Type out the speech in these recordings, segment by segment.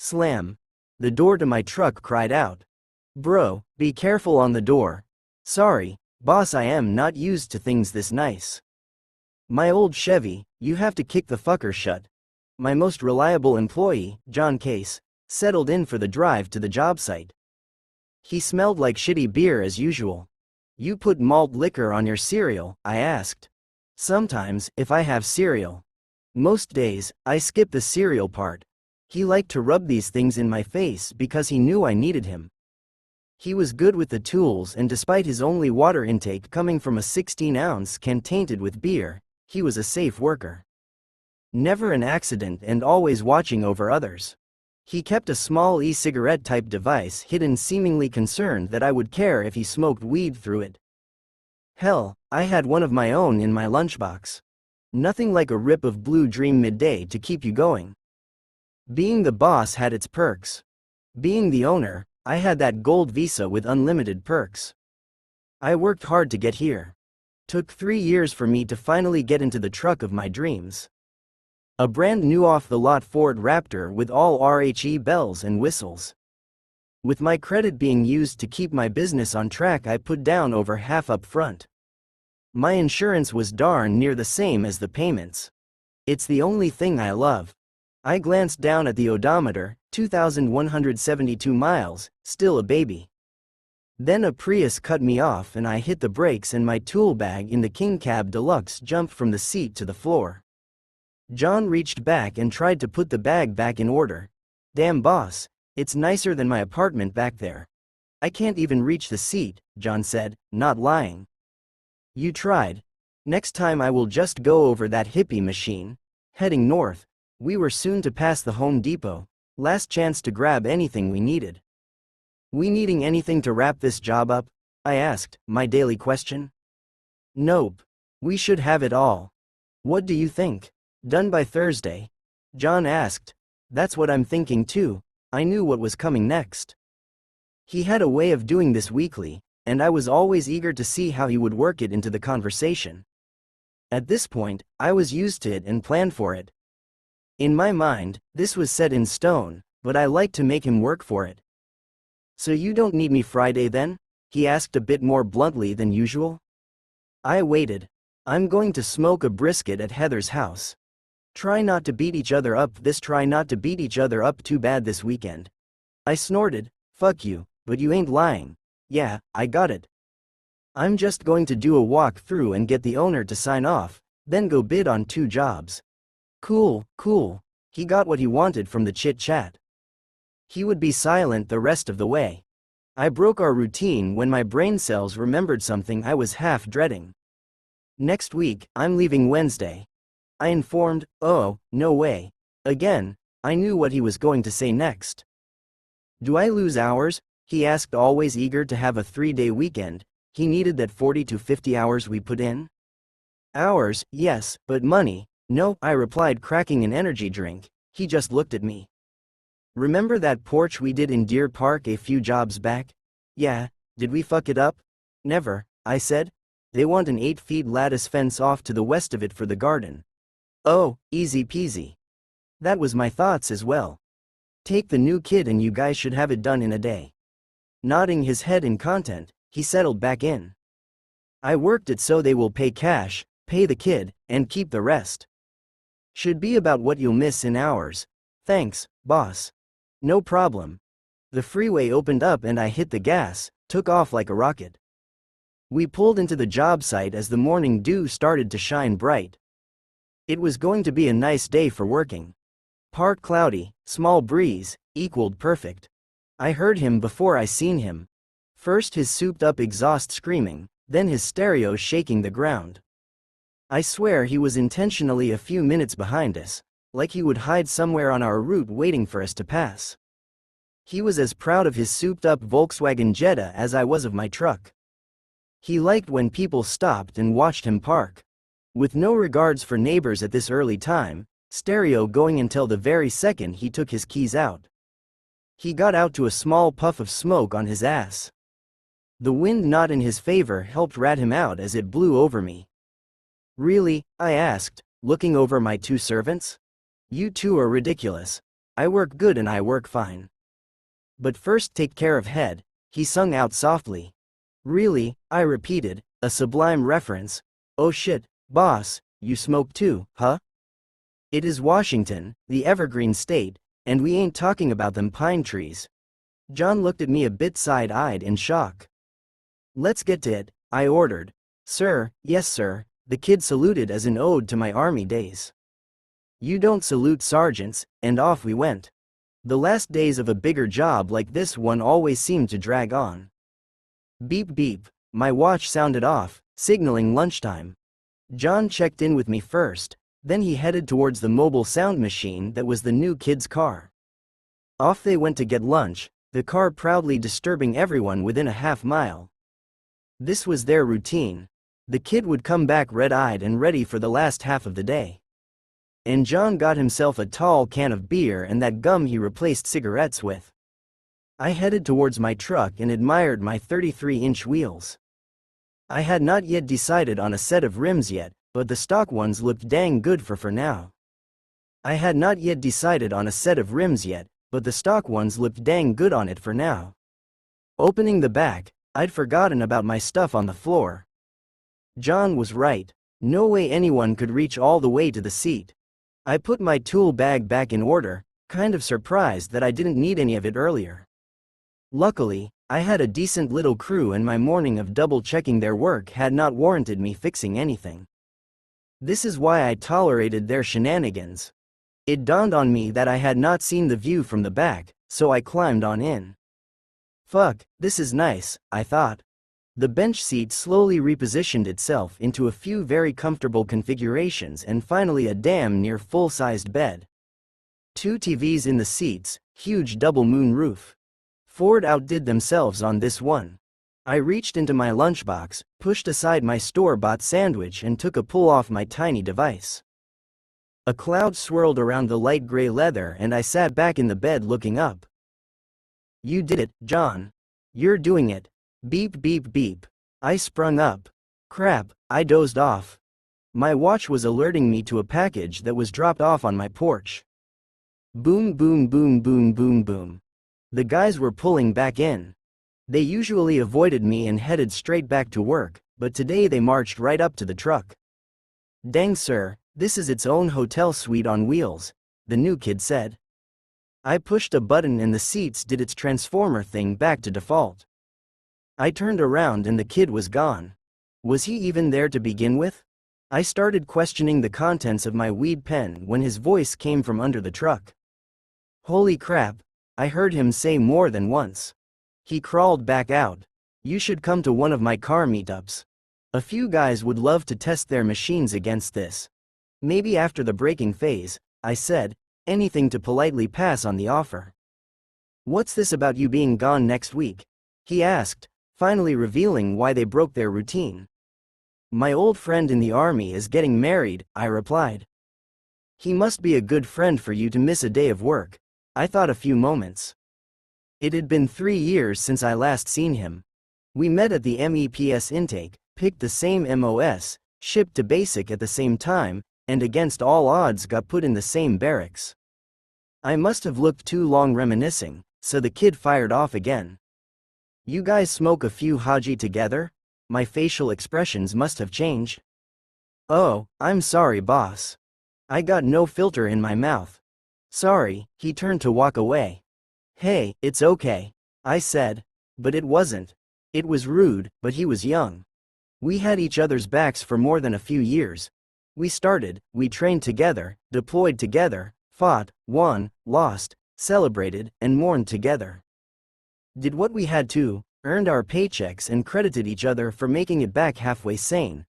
Slam. The door to my truck cried out. Bro, be careful on the door. Sorry, boss, I am not used to things this nice. My old Chevy, you have to kick the fucker shut. My most reliable employee, John Case, settled in for the drive to the job site. He smelled like shitty beer as usual. You put malt liquor on your cereal? I asked. Sometimes, if I have cereal. Most days, I skip the cereal part. He liked to rub these things in my face because he knew I needed him. He was good with the tools, and despite his only water intake coming from a 16-ounce can tainted with beer, he was a safe worker. Never an accident and always watching over others. He kept a small e-cigarette type device hidden, seemingly concerned that I would care if he smoked weed through it. Hell, I had one of my own in my lunchbox. Nothing like a rip of Blue Dream midday to keep you going. Being the boss had its perks. Being the owner, I had that gold visa with unlimited perks. I worked hard to get here. Took 3 years for me to finally get into the truck of my dreams. A brand new off-the-lot Ford Raptor with all RHE bells and whistles. With my credit being used to keep my business on track, I put down over half up front. My insurance was darn near the same as the payments. It's the only thing I love. I glanced down at the odometer, 2,172 miles, still a baby. Then a Prius cut me off and I hit the brakes and my tool bag in the King Cab Deluxe jumped from the seat to the floor. John reached back and tried to put the bag back in order. Damn boss, it's nicer than my apartment back there. I can't even reach the seat, John said, not lying. You tried. Next time I will just go over that hippie machine. Heading north, we were soon to pass the Home Depot. Last chance to grab anything we needed. We needing anything to wrap this job up? I asked, my daily question. Nope. We should have it all. What do you think? Done by Thursday? John asked. That's what I'm thinking too. I knew what was coming next. He had a way of doing this weekly, and I was always eager to see how he would work it into the conversation. At this point, I was used to it and planned for it. In my mind, this was set in stone, but I liked to make him work for it. So you don't need me Friday then? He asked a bit more bluntly than usual. I waited. I'm going to smoke a brisket at Heather's house. Try not to beat each other up too bad this weekend. I snorted, fuck you, but you ain't lying. Yeah, I got it. I'm just going to do a walk through and get the owner to sign off, then go bid on 2 jobs. Cool. He got what he wanted from the chit-chat. He would be silent the rest of the way. I broke our routine when my brain cells remembered something I was half dreading. Next week, I'm leaving Wednesday. I informed. Oh, no way. Again, I knew what he was going to say next. Do I lose hours? He asked, always eager to have a 3-day weekend. He needed that 40 to 50 hours we put in. Hours, yes, but money, no, I replied, cracking an energy drink. He just looked at me. Remember that porch we did in Deer Park a few jobs back? Yeah, did we fuck it up? Never, I said. They want an 8-foot lattice fence off to the west of it for the garden. Oh, easy peasy. That was my thoughts as well. Take the new kid and you guys should have it done in a day. Nodding his head in content, he settled back in. I worked it so they will pay cash, pay the kid, and keep the rest. Should be about what you'll miss in hours. Thanks, boss. No problem. The freeway opened up and I hit the gas, took off like a rocket. We pulled into the job site as the morning dew started to shine bright. It was going to be a nice day for working. Part cloudy, small breeze, equaled perfect. I heard him before I seen him. First his souped-up exhaust screaming, then his stereo shaking the ground. I swear he was intentionally a few minutes behind us, like he would hide somewhere on our route waiting for us to pass. He was as proud of his souped-up Volkswagen Jetta as I was of my truck. He liked when people stopped and watched him park. With no regards for neighbors at this early time, stereo going until the very second he took his keys out. He got out to a small puff of smoke on his ass. The wind not in his favor helped rat him out as it blew over me. Really? I asked, looking over my 2 servants. You two are ridiculous. I work good and I work fine. But first take care of head, he sung out softly. Really? I repeated, a sublime reference. Oh shit, boss, you smoke too, huh? It is Washington, the evergreen state, and we ain't talking about them pine trees. John looked at me a bit side-eyed in shock. Let's get to it, I ordered. Sir, yes sir, the kid saluted as an ode to my army days. You don't salute sergeants, and off we went. The last days of a bigger job like this one always seemed to drag on. Beep beep, my watch sounded off, signaling lunchtime. John checked in with me first, then he headed towards the mobile sound machine that was the new kid's car. Off they went to get lunch, the car proudly disturbing everyone within a half-mile. This was their routine. The kid would come back red-eyed and ready for the last half of the day. And John got himself a tall can of beer and that gum he replaced cigarettes with. I headed towards my truck and admired my 33-inch wheels. I had not yet decided on a set of rims yet, but the stock ones looked dang good for now. I had not yet decided on a set of rims yet, but the stock ones looked dang good on it for now. Opening the back, I'd forgotten about my stuff on the floor. John was right. No way anyone could reach all the way to the seat. I put my tool bag back in order, kind of surprised that I didn't need any of it earlier. Luckily, I had a decent little crew and my morning of double-checking their work had not warranted me fixing anything. This is why I tolerated their shenanigans. It dawned on me that I had not seen the view from the back, so I climbed on in. Fuck, this is nice, I thought. The bench seat slowly repositioned itself into a few very comfortable configurations and finally a damn near full-sized bed. 2 TVs in the seats, huge double moon roof. Ford outdid themselves on this one. I reached into my lunchbox, pushed aside my store-bought sandwich and took a pull off my tiny device. A cloud swirled around the light gray leather and I sat back in the bed looking up. You did it, John. You're doing it. Beep beep beep. I sprung up. Crap, I dozed off. My watch was alerting me to a package that was dropped off on my porch. Boom boom boom boom boom boom. The guys were pulling back in. They usually avoided me and headed straight back to work, but today they marched right up to the truck. Dang sir, this is its own hotel suite on wheels, the new kid said. I pushed a button and the seats did its transformer thing back to default. I turned around and the kid was gone. Was he even there to begin with? I started questioning the contents of my weed pen when his voice came from under the truck. Holy crap, I heard him say more than once. He crawled back out. You should come to one of my car meetups. A few guys would love to test their machines against this. Maybe after the braking phase, I said, anything to politely pass on the offer. What's this about you being gone next week? He asked, finally revealing why they broke their routine. My old friend in the army is getting married, I replied. He must be a good friend for you to miss a day of work. I thought a few moments. It had been 3 years since I last seen him. We met at the MEPS intake, picked the same MOS, shipped to basic at the same time, and against all odds got put in the same barracks. I must have looked too long reminiscing, so the kid fired off again. You guys smoke a few haji together? My facial expressions must have changed. Oh, I'm sorry boss. I got no filter in my mouth. Sorry, he turned to walk away. Hey, it's okay, I said. But it wasn't. It was rude, but he was young. We had each other's backs for more than a few years. We trained together, deployed together, fought, won, lost, celebrated, and mourned together. Did what we had to, earned our paychecks and credited each other for making it back halfway sane.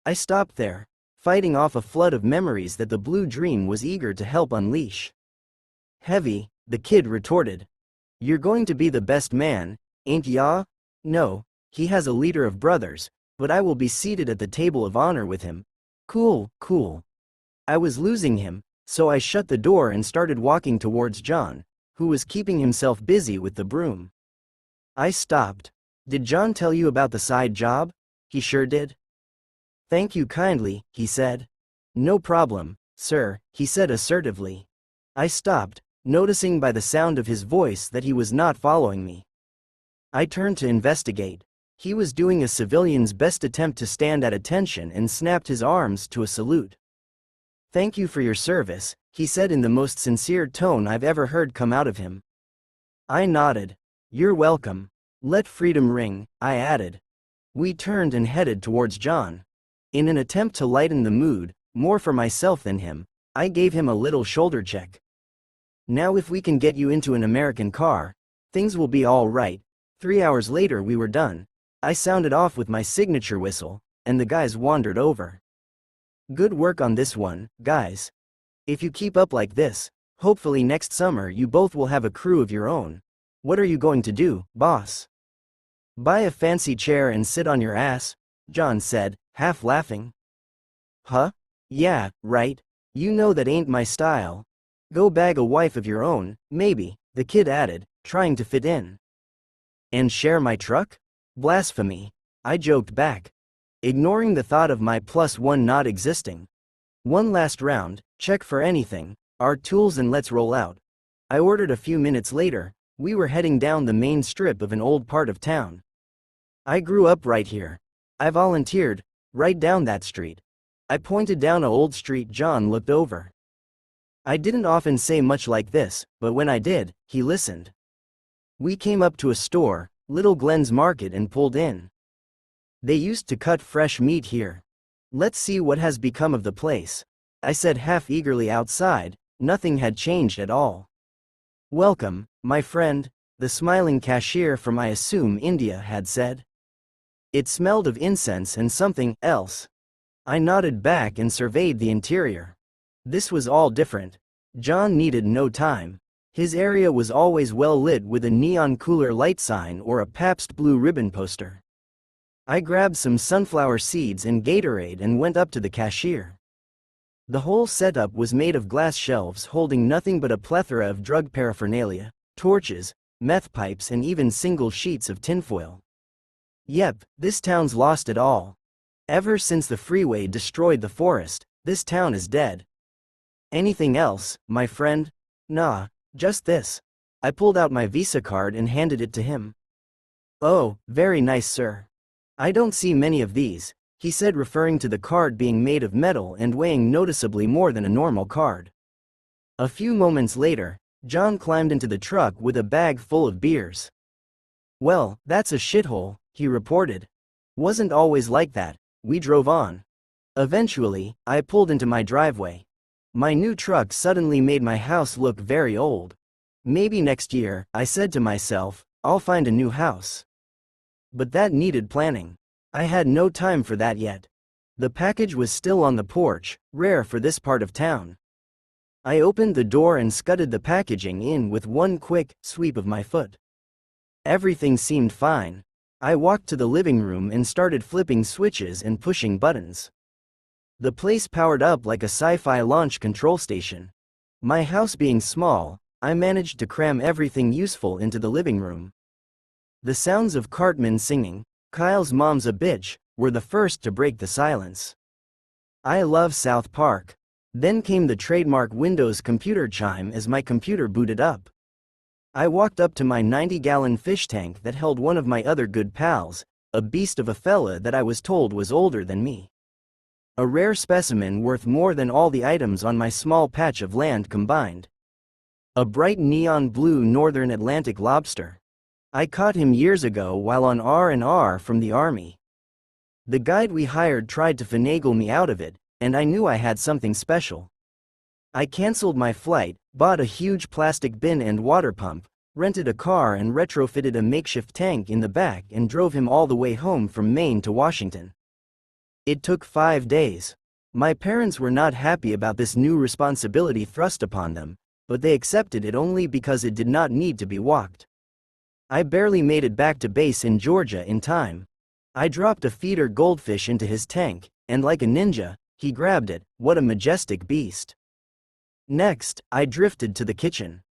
I stopped there, fighting off a flood of memories that the blue dream was eager to help unleash. Heavy, the kid retorted. You're going to be the best man, ain't ya? No, he has a leader of brothers, but I will be seated at the table of honor with him. Cool, cool. I was losing him, so I shut the door and started walking towards John, who was keeping himself busy with the broom. I stopped. Did John tell you about the side job? He sure did. Thank you kindly, he said. No problem, sir, he said assertively. I stopped, noticing by the sound of his voice that he was not following me. I turned to investigate. He was doing a civilian's best attempt to stand at attention and snapped his arms to a salute. "Thank you for your service," he said in the most sincere tone I've ever heard come out of him. I nodded. "You're welcome. Let freedom ring," I added. We turned and headed towards John. In an attempt to lighten the mood, more for myself than him, I gave him a little shoulder check. "Now if we can get you into an American car, things will be all right." 3 hours later we were done. I sounded off with my signature whistle, and the guys wandered over. "Good work on this one, guys. If you keep up like this, hopefully next summer you both will have a crew of your own. What are you going to do, boss? Buy a fancy chair and sit on your ass?" John said, half laughing. "Huh? Yeah, right. You know that ain't my style. Go bag a wife of your own, maybe," the kid added, trying to fit in. "And share my truck? Blasphemy," I joked back, ignoring the thought of my +1 not existing. "One last round, check for anything, our tools and let's roll out." I ordered a few minutes later. We were heading down the main strip of an old part of town. "I grew up right here. I volunteered, right down that street." I pointed down a old street. John looked over. I didn't often say much like this, but when I did, he listened. We came up to a store, Little Glen's Market, and pulled in. "They used to cut fresh meat here. Let's see what has become of the place," I said half eagerly. Outside, nothing had changed at all. "Welcome, my friend," the smiling cashier from, I assume, India had said. It smelled of incense and something else. I nodded back and surveyed the interior. This was all different. John needed no time. His area was always well lit with a neon cooler light sign or a Pabst Blue Ribbon poster. I grabbed some sunflower seeds and Gatorade and went up to the cashier. The whole setup was made of glass shelves holding nothing but a plethora of drug paraphernalia, torches, meth pipes, and even single sheets of tinfoil. Yep, this town's lost it all. Ever since the freeway destroyed the forest, this town is dead. "Anything else, my friend?" "Nah, just this." I pulled out my Visa card and handed it to him. "Oh, very nice, sir. I don't see many of these," he said, referring to the card being made of metal and weighing noticeably more than a normal card. A few moments later, John climbed into the truck with a bag full of beers. "Well, that's a shithole," he reported. "Wasn't always like that." We drove on. Eventually, I pulled into my driveway. My new truck suddenly made my house look very old. Maybe next year, I said to myself, I'll find a new house. But that needed planning. I had no time for that yet. The package was still on the porch, rare for this part of town. I opened the door and scudded the packaging in with one quick sweep of my foot. Everything seemed fine. I walked to the living room and started flipping switches and pushing buttons. The place powered up like a sci-fi launch control station. My house being small, I managed to cram everything useful into the living room. The sounds of Cartman singing, "Kyle's Mom's a Bitch," were the first to break the silence. I love South Park. Then came the trademark Windows computer chime as my computer booted up. I walked up to my 90-gallon fish tank that held one of my other good pals, a beast of a fella that I was told was older than me. A rare specimen worth more than all the items on my small patch of land combined. A bright neon blue Northern Atlantic lobster. I caught him years ago while on R&R from the Army. The guide we hired tried to finagle me out of it, and I knew I had something special. I canceled my flight, bought a huge plastic bin and water pump, rented a car and retrofitted a makeshift tank in the back and drove him all the way home from Maine to Washington. It took 5 days. My parents were not happy about this new responsibility thrust upon them, but they accepted it only because it did not need to be walked. I barely made it back to base in Georgia in time. I dropped a feeder goldfish into his tank, and like a ninja, he grabbed it. What a majestic beast. Next, I drifted to the kitchen.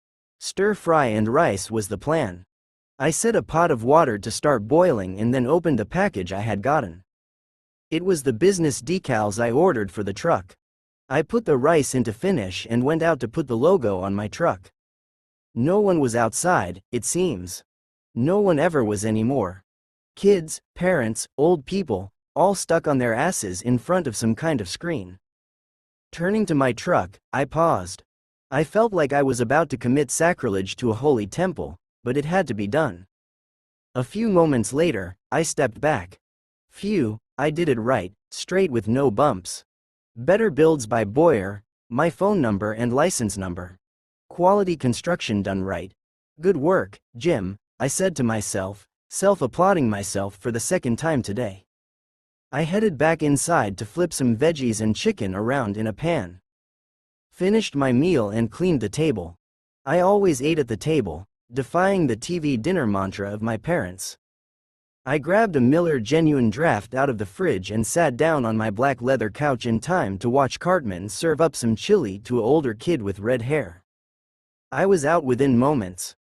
Stir-fry and rice was the plan. I set a pot of water to start boiling and then opened the package I had gotten. It was the business decals I ordered for the truck. I put the rice into finish and went out to put the logo on my truck. No one was outside, it seems. No one ever was anymore. Kids, parents, old people, all stuck on their asses in front of some kind of screen. Turning to my truck, I paused. I felt like I was about to commit sacrilege to a holy temple, but it had to be done. A few moments later, I stepped back. Phew, I did it right, straight with no bumps. Better Builds by Boyer, my phone number and license number. Quality construction done right. Good work, Jim, I said to myself, self-applauding myself for the second time today. I headed back inside to flip some veggies and chicken around in a pan. Finished my meal and cleaned the table. I always ate at the table, defying the TV dinner mantra of my parents. I grabbed a Miller Genuine Draft out of the fridge and sat down on my black leather couch in time to watch Cartman serve up some chili to an older kid with red hair. I was out within moments.